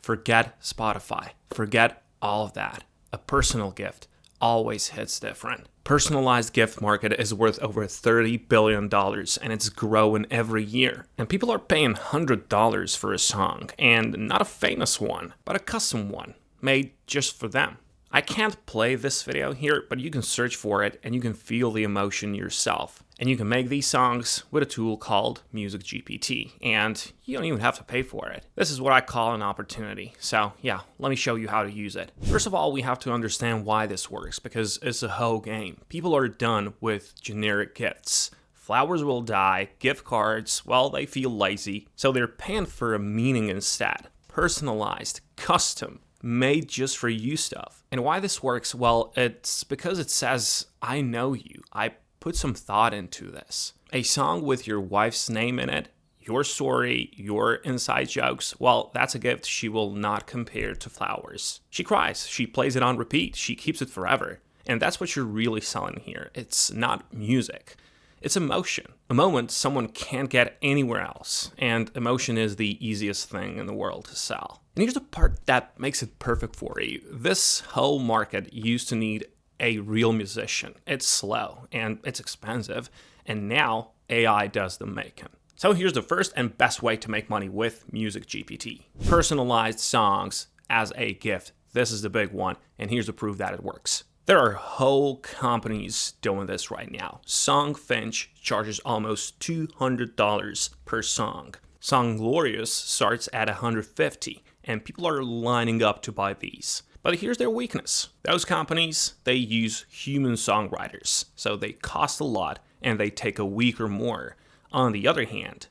Forget Spotify. Forget all of that. A personal gift always hits different. Personalized gift market is worth over $30 billion and it's growing every year. And people are paying $100 for a song, and not a famous one, but a custom one made just for them. I can't play this video here, but you can search for it and you can feel the emotion yourself. And you can make these songs with a tool called MusicGPT, and you don't even have to pay for it. This is what I call an opportunity. So yeah, let me show you how to use it. First of all, we have to understand why this works, because it's a whole game. People are done with generic gifts. Flowers will die, gift cards, well, they feel lazy, so they're paying for a meaning instead. Personalized, custom, made just for you stuff. And why this works? Well, it's because it says, I know you. I put some thought into this. A song with your wife's name in it, your story, your inside jokes, well, that's a gift she will not compare to flowers. She cries, she plays it on repeat, she keeps it forever. And that's what you're really selling here. It's not music. It's emotion. A moment someone can't get anywhere else. And emotion is the easiest thing in the world to sell. And here's the part that makes it perfect for you. This whole market used to need a real musician. It's slow and it's expensive. And now AI does the making. So here's the first and best way to make money with MusicGPT. Personalized songs as a gift. This is the big one. And here's the proof that it works. There are whole companies doing this right now. Songfinch charges almost $200 per song. Songglorious starts at $150, and people are lining up to buy these. But here's their weakness. Those companies, they use human songwriters, so they cost a lot and they take a week or more. On the other hand,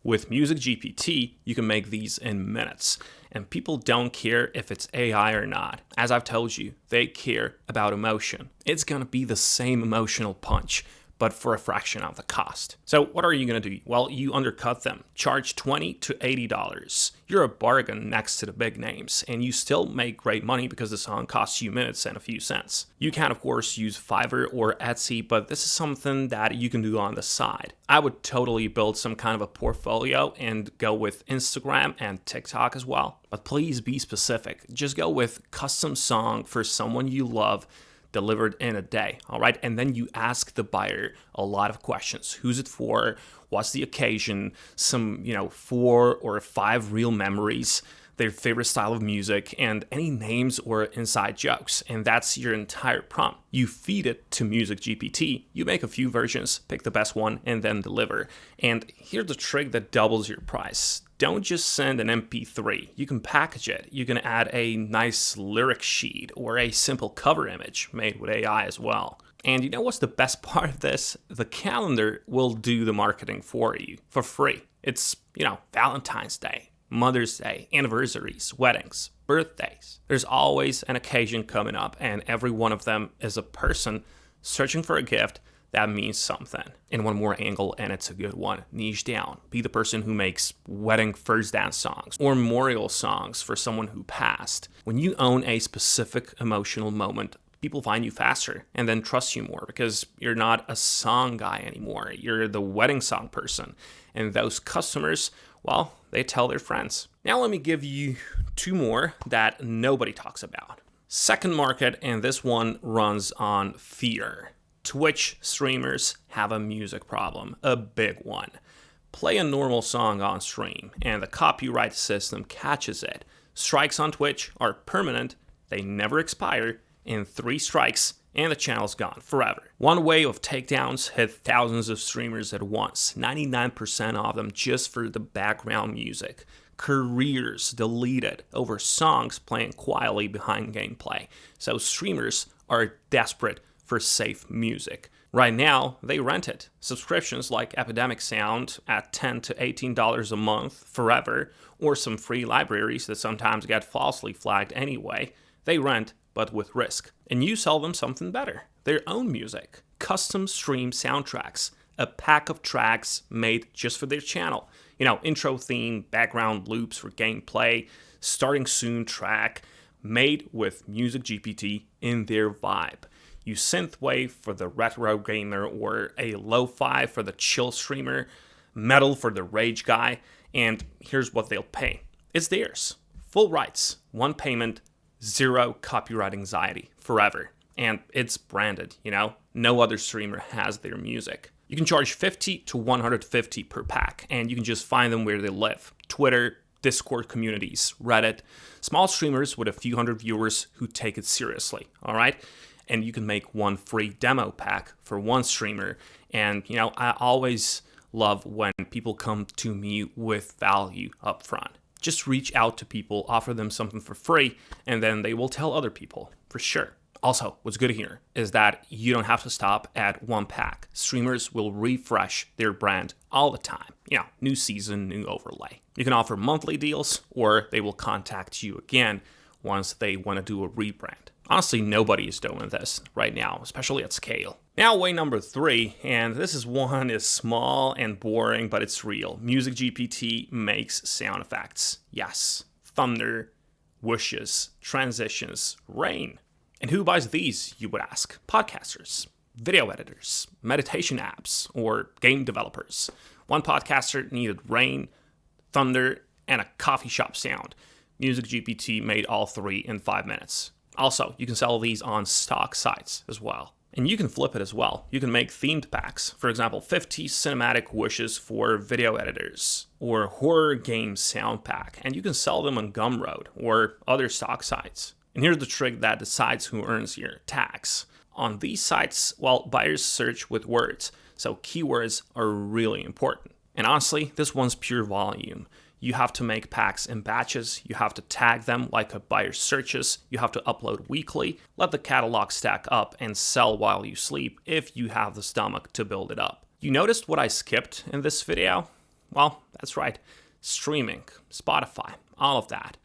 with MusicGPT, you can make these in minutes. And people don't care if it's AI or not. As I've told you, they care about emotion. It's gonna be the same emotional punch, but for a fraction of the cost. So what are you gonna do? Well, you undercut them. Charge $20 to $80. You're a bargain next to the big names, and you still make great money because the song costs you minutes and a few cents. You can, of course, use Fiverr or Etsy, but this is something that you can do on the side. I would totally build some kind of a portfolio and go with Instagram and TikTok as well. But please be specific. Just go with custom song for someone you love, delivered in a day, all right? And then you ask the buyer a lot of questions. Who's it for? What's the occasion? Some, 4 or 5 real memories, their favorite style of music, and any names or inside jokes. And that's your entire prompt. You feed it to MusicGPT, you make a few versions, pick the best one, and then deliver. And here's the trick that doubles your price. Don't just send an MP3. You can package it. You can add a nice lyric sheet or a simple cover image made with AI as well. And you know what's the best part of this? The calendar will do the marketing for you for free. It's, Valentine's Day, Mother's Day, anniversaries, weddings, birthdays. There's always an occasion coming up, and every one of them is a person searching for a gift that means something. And one more angle, and it's a good one. Niche down. Be the person who makes wedding first dance songs or memorial songs for someone who passed. When you own a specific emotional moment, people find you faster and then trust you more because you're not a song guy anymore. You're the wedding song person. And those customers, well, they tell their friends. Now let me give you 2 more that nobody talks about. Second market, and this one runs on fear. Twitch streamers have a music problem, a big one. Play a normal song on stream, and the copyright system catches it. Strikes on Twitch are permanent, they never expire, and 3 strikes, and the channel's gone forever. One wave of takedowns hit thousands of streamers at once, 99% of them just for the background music. Careers deleted over songs playing quietly behind gameplay. So streamers are desperate for safe music. Right now, they rent it. Subscriptions like Epidemic Sound at $10 to $18 a month forever, or some free libraries that sometimes get falsely flagged anyway. They rent, but with risk. And you sell them something better. Their own music. Custom stream soundtracks. A pack of tracks made just for their channel. Intro theme, background loops for gameplay, starting soon track, made with MusicGPT in their vibe. You synthwave for the retro gamer or a lo-fi for the chill streamer, metal for the rage guy, and here's what they'll pay. It's theirs. Full rights, one payment, zero copyright anxiety, forever. And it's branded, No other streamer has their music. You can charge $50 to $150 per pack, and you can just find them where they live. Twitter, Discord communities, Reddit, small streamers with a few hundred viewers who take it seriously, all right? And you can make one free demo pack for one streamer. And, I always love when people come to me with value up front. Just reach out to people, offer them something for free, and then they will tell other people, for sure. Also, what's good here is that you don't have to stop at one pack. Streamers will refresh their brand all the time. New season, new overlay. You can offer monthly deals, or they will contact you again once they want to do a rebrand. Honestly, nobody is doing this right now, especially at scale. Now, way number 3, and this is small and boring, but it's real. MusicGPT makes sound effects. Yes, thunder, whooshes, transitions, rain. And who buys these, you would ask? Podcasters, video editors, meditation apps, or game developers. One podcaster needed rain, thunder, and a coffee shop sound. MusicGPT made all 3 in 5 minutes. Also, you can sell these on stock sites as well. And you can flip it as well. You can make themed packs. For example, 50 cinematic wishes for video editors, or horror game sound pack. And you can sell them on Gumroad or other stock sites. And here's the trick that decides who earns here: tags. On these sites, buyers search with words, so keywords are really important. And honestly, this one's pure volume. You have to make packs in batches, you have to tag them like a buyer searches, you have to upload weekly, let the catalog stack up, and sell while you sleep if you have the stomach to build it up. You noticed what I skipped in this video? Well, that's right, streaming, Spotify, all of that.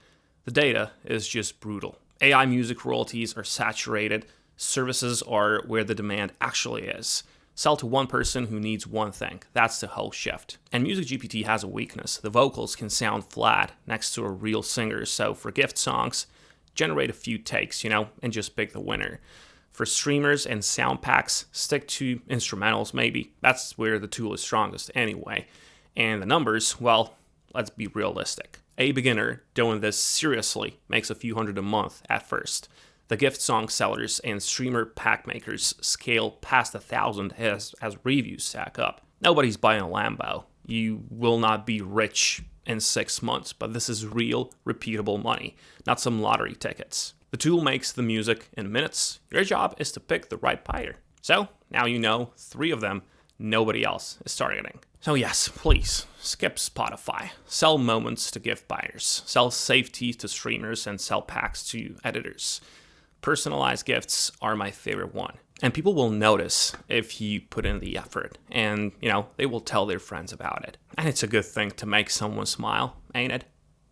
The data is just brutal. AI music royalties are saturated, services are where the demand actually is. Sell to one person who needs one thing. That's the whole shift. And MusicGPT has a weakness. The vocals can sound flat next to a real singer. So for gift songs, generate a few takes, and just pick the winner. For streamers and sound packs, stick to instrumentals maybe. That's where the tool is strongest anyway. And the numbers, let's be realistic. A beginner doing this seriously makes a few hundred a month at first. The gift song sellers and streamer pack makers scale past 1,000 as reviews stack up. Nobody's buying a Lambo. You will not be rich in 6 months, but this is real, repeatable money, not some lottery tickets. The tool makes the music in minutes. Your job is to pick the right buyer. So now you know 3 of them nobody else is targeting. So yes, please, skip Spotify. Sell moments to gift buyers. Sell safety to streamers and sell packs to editors. Personalized gifts are my favorite one. And people will notice if you put in the effort. And, they will tell their friends about it. And it's a good thing to make someone smile, ain't it?